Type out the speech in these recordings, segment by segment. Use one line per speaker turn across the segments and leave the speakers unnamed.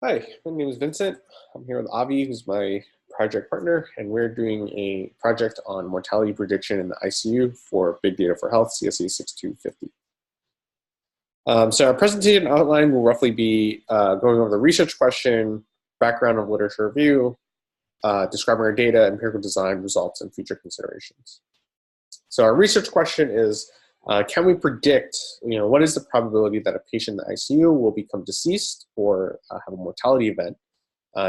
Hi, my name is Vincent. I'm here with Avi, who's my project partner, and we're doing a project on mortality prediction in the ICU for Big Data for Health, CSE 6250. So our presentation outline will roughly be going over the research question, background of literature review, describing our data, empirical design, results, and future considerations. So our research question is, can we predict, what is the probability that a patient in the ICU will become deceased or have a mortality event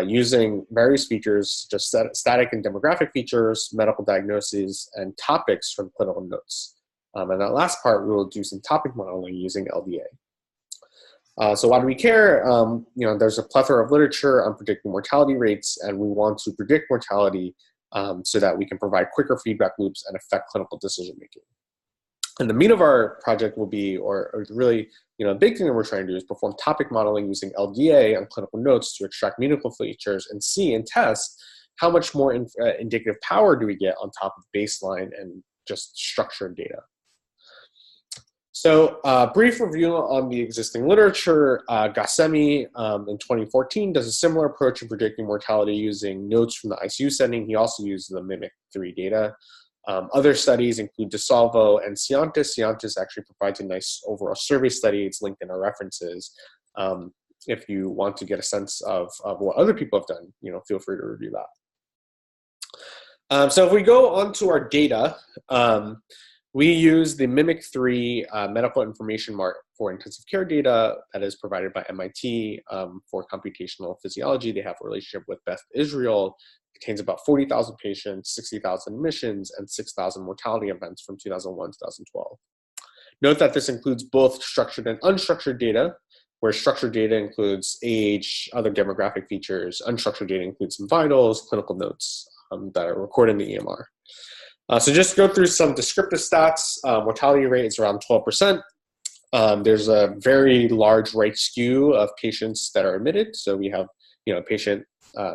using various features, just static and demographic features, medical diagnoses, and topics from clinical notes. And that last part, we will do some topic modeling using LDA. So why do we care? There's a plethora of literature on predicting mortality rates, and we want to predict mortality so that we can provide quicker feedback loops and affect clinical decision making. And the meat of our project will be, or really, a big thing that we're trying to do is perform topic modeling using LDA on clinical notes to extract meaningful features and see and test how much more indicative power do we get on top of baseline and just structured data. So brief review on the existing literature. Gassemi in 2014 does a similar approach in predicting mortality using notes from the ICU setting. He also used the MIMIC-3 data. Other studies include DeSalvo and Ciantis. Ciantis actually provides a nice overall survey study. It's linked in our references. If you want to get a sense of what other people have done, feel free to review that. So if we go on to our data, we use the MIMIC-3 medical information mark for intensive care data that is provided by MIT for computational physiology. They have a relationship with Beth Israel. Contains about 40,000 patients, 60,000 admissions, and 6,000 mortality events from 2001 to 2012. Note that this includes both structured and unstructured data, where structured data includes age, other demographic features. Unstructured data includes some vitals, clinical notes that are recorded in the EMR. So just to go through some descriptive stats, mortality rate is around 12%. There's a very large right skew of patients that are admitted. So we have,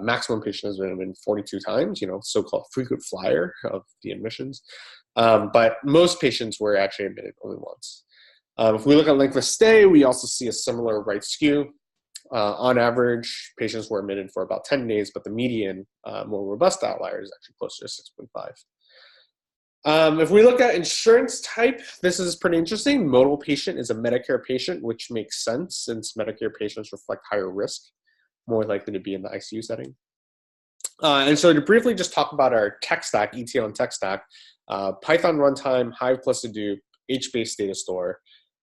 maximum patient has been admitted 42 times, so-called frequent flyer of the admissions. But most patients were actually admitted only once. If we look at length of stay, we also see a similar right skew. On average, patients were admitted for about 10 days, but the median, more robust outlier is actually closer to 6.5. If we look at insurance type, this is pretty interesting. Modal patient is a Medicare patient, which makes sense since Medicare patients reflect higher risk, more likely to be in the ICU setting. And so to briefly just talk about our tech stack, ETL and tech stack, Python runtime, Hive plus Hadoop, H-based data store.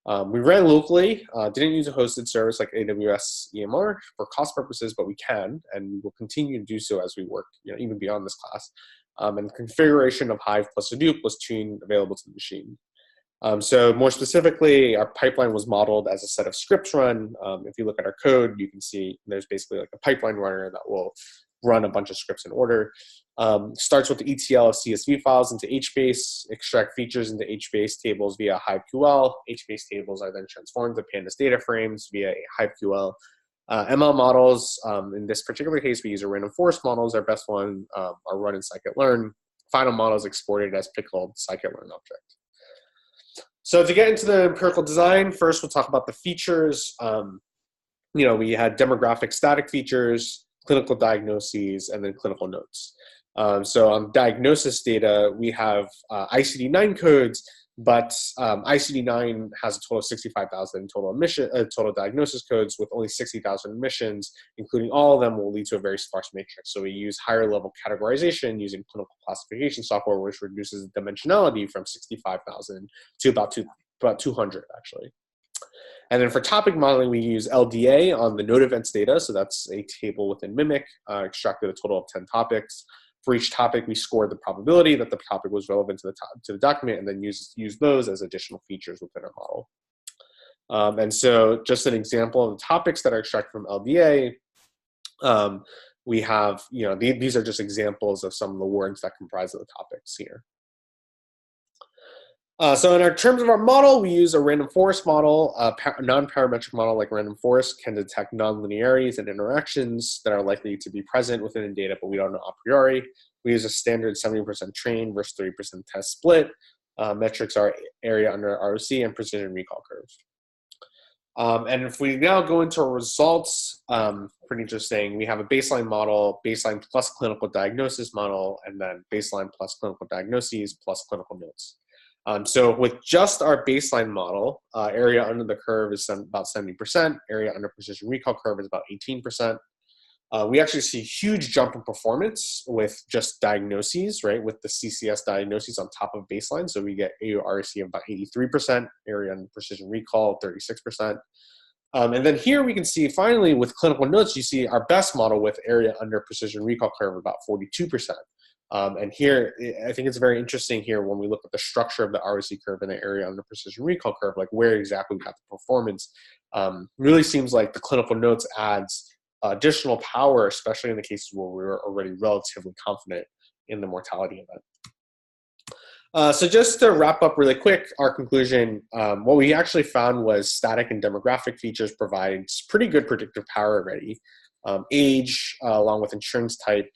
We ran locally, didn't use a hosted service like AWS EMR for cost purposes, but we can, and we will continue to do so as we work, even beyond this class. And configuration of Hive plus Hadoop was tuned available to the machine. So more specifically, our pipeline was modeled as a set of scripts run. If you look at our code, you can see there's basically like a pipeline runner that will run a bunch of scripts in order. Starts with the ETL of CSV files into HBase, extract features into HBase tables via HiveQL. HBase tables are then transformed to pandas data frames via HiveQL. ML models, in this particular case, we use a random forest models. Our best one are run in scikit-learn. Final models exported as pickled scikit-learn object. So to get into the empirical design, first we'll talk about the features. We had demographic static features, clinical diagnoses, and then clinical notes. So on diagnosis data, we have ICD-9 codes, but ICD-9 has a total of 65,000 total diagnosis codes with only 60,000 admissions, including all of them will lead to a very sparse matrix. So we use higher level categorization using clinical classification software, which reduces the dimensionality from 65,000 to about 200 actually. And then for topic modeling, we use LDA on the node events data. So that's a table within Mimic, extracted a total of 10 topics. For each topic, we scored the probability that the topic was relevant to the document and then use those as additional features within our model. And so just an example of the topics that are extracted from LDA, we have, these are just examples of some of the words that comprise of the topics here. So in terms of our model, we use a random forest model. A non-parametric model like random forest can detect non-linearities and interactions that are likely to be present within the data, but we don't know a priori. We use a standard 70% train versus 30% test split. Metrics are area under ROC and precision recall curve. And if we now go into our results, pretty interesting. We have a baseline model, baseline plus clinical diagnosis model, and then baseline plus clinical diagnoses plus clinical notes. So with just our baseline model, area under the curve is about 70%, area under precision recall curve is about 18%. We actually see a huge jump in performance with just diagnoses, right? With the CCS diagnoses on top of baseline. So we get AURC of about 83%, area under precision recall, 36%. And then here we can see finally with clinical notes, you see our best model with area under precision recall curve about 42%. And here, I think it's very interesting here when we look at the structure of the ROC curve and the area under precision recall curve, like where exactly we got the performance. Really seems like the clinical notes adds additional power, especially in the cases where we were already relatively confident in the mortality event. So just to wrap up really quick, our conclusion, what we actually found was static and demographic features provide pretty good predictive power already. Age, along with insurance type,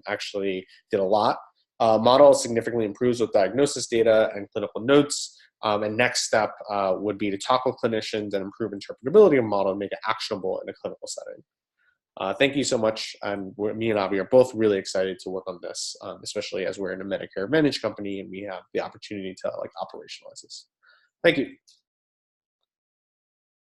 actually did a lot. Model significantly improves with diagnosis data and clinical notes. And next step would be to talk with clinicians and improve interpretability of model and make it actionable in a clinical setting. Thank you so much. And me and Avi are both really excited to work on this, especially as we're in a Medicare Advantage company and we have the opportunity to like operationalize this. Thank you.